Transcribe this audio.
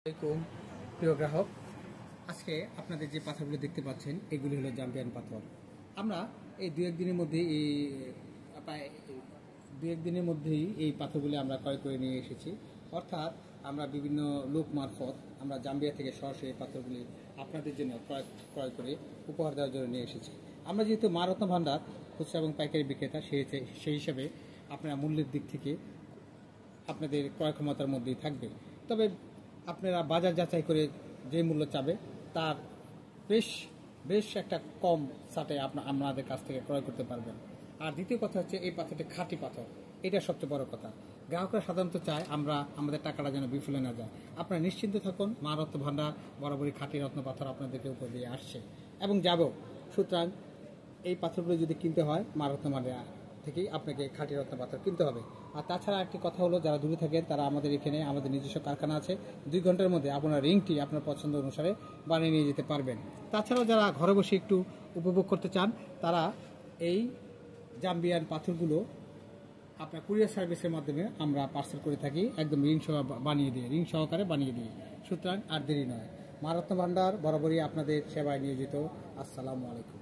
আসসালামু প্রিয় গ্রাহক, আজকে আপনাদের যে পাথরগুলো দেখতে পাচ্ছেন এগুলি হলো জাম্বিয়ান পাথর। আমরা এই দু একদিনের মধ্যেই এই পাথরগুলি আমরা ক্রয় করে নিয়ে এসেছি। অর্থাৎ আমরা বিভিন্ন লোক মারফত আমরা জাম্বিয়া থেকে সরাসরি এই পাথরগুলি আপনাদের জন্য ক্রয় করে উপহার দেওয়ার জন্য নিয়ে এসেছি। আমরা যেহেতু মা রত্ন ভান্ডার খুচরা এবং পাইকারি বিক্রেতা, সেই হিসাবে আপনারা মূল্যের দিক থেকে আপনাদের ক্রয় ক্ষমতার মধ্যেই থাকবে। তবে আপনারা বাজার যাচাই করে যে মূল্য চাবে তার বেশ একটা কম সাথে আপনাদের কাছ থেকে ক্রয় করতে পারবেন। আর দ্বিতীয় কথা হচ্ছে, এই পাথরটি খাঁটি পাথর, এটা সবচেয়ে বড় কথা। গ্রাহকরা সাধারণত চায় আমাদের টাকাটা যেন বিফলে না যায়। আপনারা নিশ্চিন্ত থাকুন, মা রত্ন ভান্ডার বরাবরই খাঁটি রত্ন পাথর আপনাদেরকে উপর দিয়ে আসছে এবং যাব। সুতরাং এই পাথরগুলো যদি কিনতে হয়, মা রত্ন ভান্ডার থেকেই আপনাকে খাঁটি রত্ন পাথর কিনতে হবে। আর তাছাড়া একটি কথা হলো, যারা দূরে থাকেন তারা আমাদের এখানে আমাদের নিজস্ব কারখানা আছে। 2 ঘন্টার মধ্যে আপনার রিংটি আপনার পছন্দ অনুসারে বানিয়ে নিয়ে যেতে পারবেন। তাছাড়াও যারা ঘরে বসে একটু উপভোগ করতে চান, তারা এই জাম্বিয়ান পাথরগুলো আপনার কুরিয়ার সার্ভিসের মাধ্যমে আমরা পার্সেল করে থাকি, একদম রিং সহকারে বানিয়ে দিই। সুতরাং আর দেরি নয়, মা রত্ন ভান্ডার বরাবরই আপনাদের সেবায় নিয়োজিত। আসসালামু আলাইকুম।